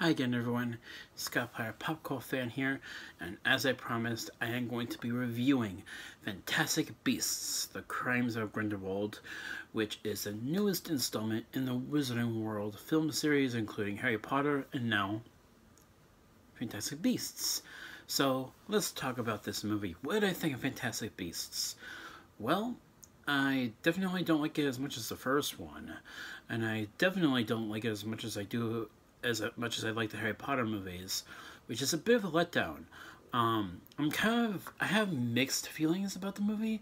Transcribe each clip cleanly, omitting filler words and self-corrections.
Hi again everyone, Scott Pyre Popcorn fan here, and as I promised, I am going to be reviewing Fantastic Beasts: The Crimes of Grindelwald, which is the newest installment in the Wizarding World film series, including Harry Potter and now Fantastic Beasts. So let's talk about this movie. What did I think of Fantastic Beasts? Well, I definitely don't like it as much as the first one, and I definitely don't like it as much as I like the Harry Potter movies, which is a bit of a letdown. I have mixed feelings about the movie,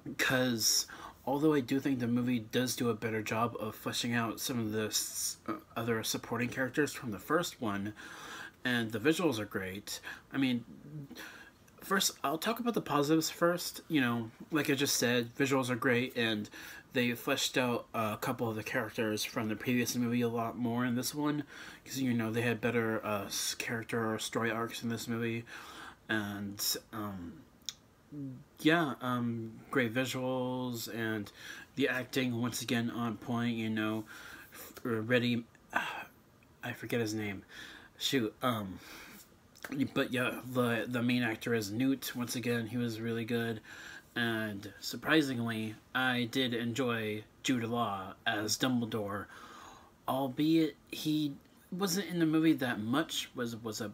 because although I do think the movie does do a better job of fleshing out some of the other supporting characters from the first one, and the visuals are great. I mean, first, I'll talk about the positives first. You know, like I just said, visuals are great, and they fleshed out a couple of the characters from the previous movie a lot more in this one, because, you know, they had better character or story arcs in this movie, and yeah, great visuals, and the acting once again on point. You know, ready. I forget his name. Shoot. But yeah, the main actor is Newt. Once again, he was really good. And surprisingly, I did enjoy Jude Law as Dumbledore, albeit he wasn't in the movie that much, which was a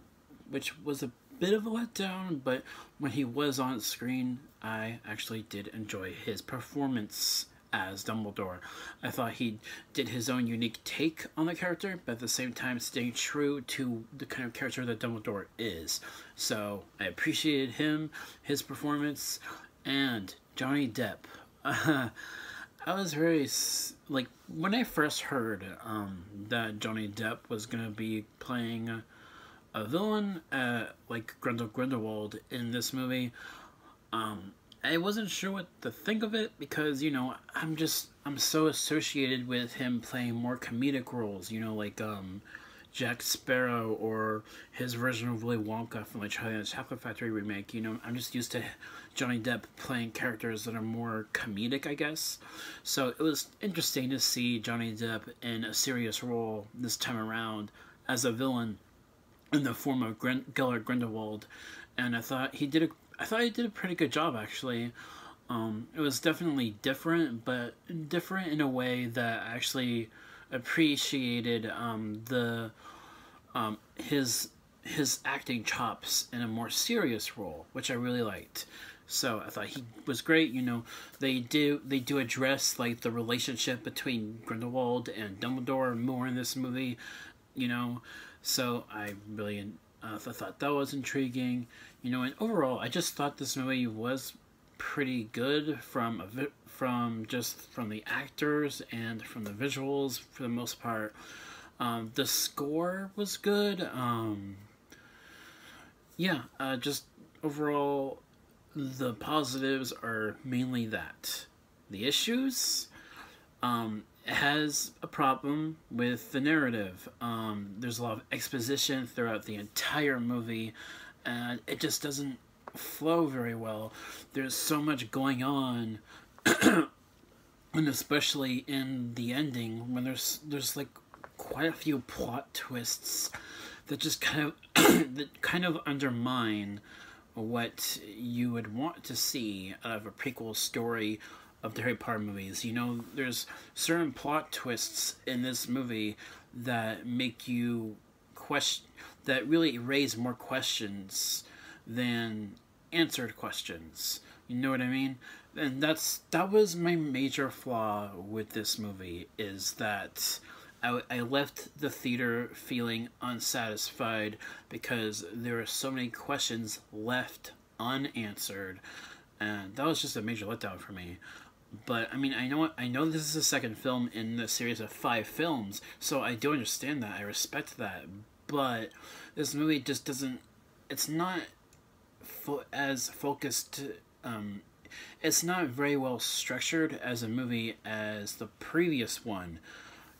bit of a letdown, but when he was on screen, I actually did enjoy his performance as Dumbledore. I thought he did his own unique take on the character, but at the same time staying true to the kind of character that Dumbledore is. So I appreciated his performance. And Johnny Depp. I was very, like, when I first heard that Johnny Depp was going to be playing a villain, like Grindelwald in this movie, I wasn't sure what to think of it, because, you know, I'm so associated with him playing more comedic roles, you know, like Jack Sparrow or his version of Willy Wonka from the Charlie and the Chocolate Factory remake. You know, I'm just used to Johnny Depp playing characters that are more comedic, I guess. So it was interesting to see Johnny Depp in a serious role this time around as a villain in the form of Gellert Grindelwald, and I thought he did a pretty good job, actually. It was definitely different, but different in a way that I actually appreciated his acting chops in a more serious role, which I really liked. So I thought he was great. You know, they do address, like, the relationship between Grindelwald and Dumbledore more in this movie, you know. So I really thought that was intriguing, you know. And overall, I just thought this movie was pretty good from the actors and from the visuals for the most part. The score was good. Yeah, just overall, the positives are mainly that. The issues, it has a problem with the narrative. There's a lot of exposition throughout the entire movie, and it just doesn't flow very well. There's so much going on, and especially in the ending, when there's like quite a few plot twists that just kind of undermine what you would want to see out of a prequel story of the Harry Potter movies. You know, there's certain plot twists in this movie that make you that really raise more questions than answered questions. You know what I mean? And that was my major flaw with this movie, is that I left the theater feeling unsatisfied because there are so many questions left unanswered, and that was just a major letdown for me. But I mean, I know this is the second film in the series of 5 films, so I do understand that. I respect that. But this movie just doesn't. It's not as focused. It's not very well structured as a movie as the previous one.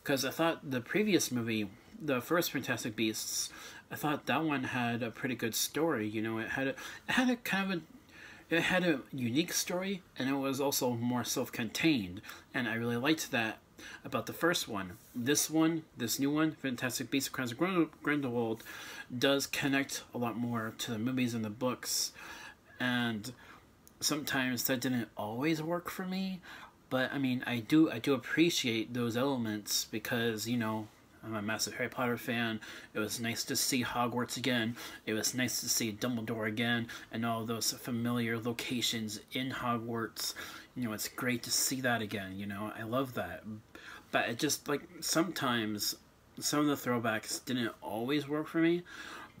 Because I thought the previous movie, the first Fantastic Beasts, I thought that one had a pretty good story. You know, it had a unique story, and it was also more self-contained, and I really liked that. about the first one. This new one, Fantastic Beasts and Crimes of Grindelwald, does connect a lot more to the movies and the books, and sometimes that didn't always work for me, but I mean, I do appreciate those elements because, you know, I'm a massive Harry Potter fan. It was nice to see Hogwarts again. It was nice to see Dumbledore again and all those familiar locations in Hogwarts. You know, it's great to see that again, you know. I love that. But it just, like, sometimes some of the throwbacks didn't always work for me.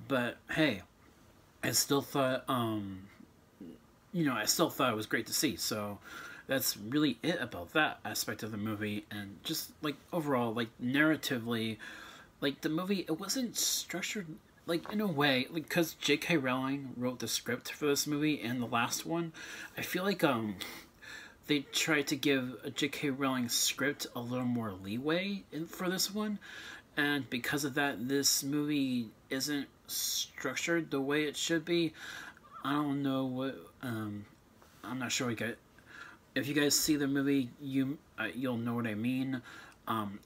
But, hey, I still thought, you know, I still thought it was great to see. So that's really it about that aspect of the movie. And just, like, overall, like, narratively, like, the movie, it wasn't structured, like, in a way, like, because J.K. Rowling wrote the script for this movie and the last one, I feel like, they tried to give J.K. Rowling's script a little more leeway for this one. And because of that, this movie isn't structured the way it should be. I don't know what, I'm not sure if you guys see the movie, you'll know what I mean.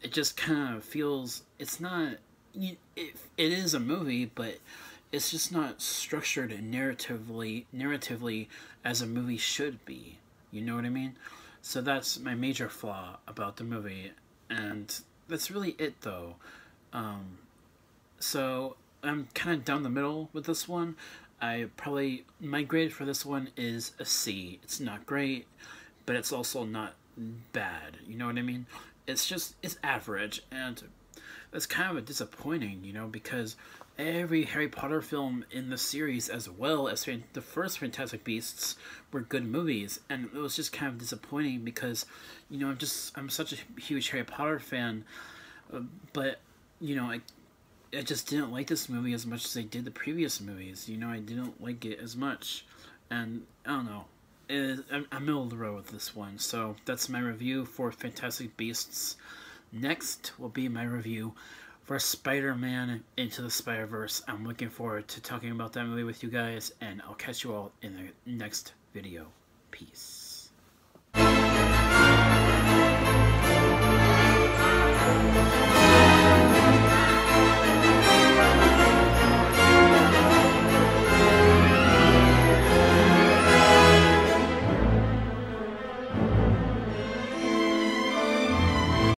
It just kind of feels, it's not, it is a movie, but it's just not structured narratively as a movie should be. You know what I mean? So that's my major flaw about the movie, and that's really it, though. So I'm kind of down the middle with this one. My grade for this one is a C. It's not great, but it's also not bad. You know what I mean? It's average, and that's kind of disappointing, you know, because every Harry Potter film in the series, as well as the first Fantastic Beasts, were good movies, and it was just kind of disappointing because, you know, I'm such a huge Harry Potter fan, but, you know, I just didn't like this movie as much as I did the previous movies. You know, I didn't like it as much, and I don't know. I'm middle of the road with this one, so that's my review for Fantastic Beasts. Next will be my review for Spider-Man Into the Spider-Verse. I'm looking forward to talking about that movie with you guys, and I'll catch you all in the next video. Peace.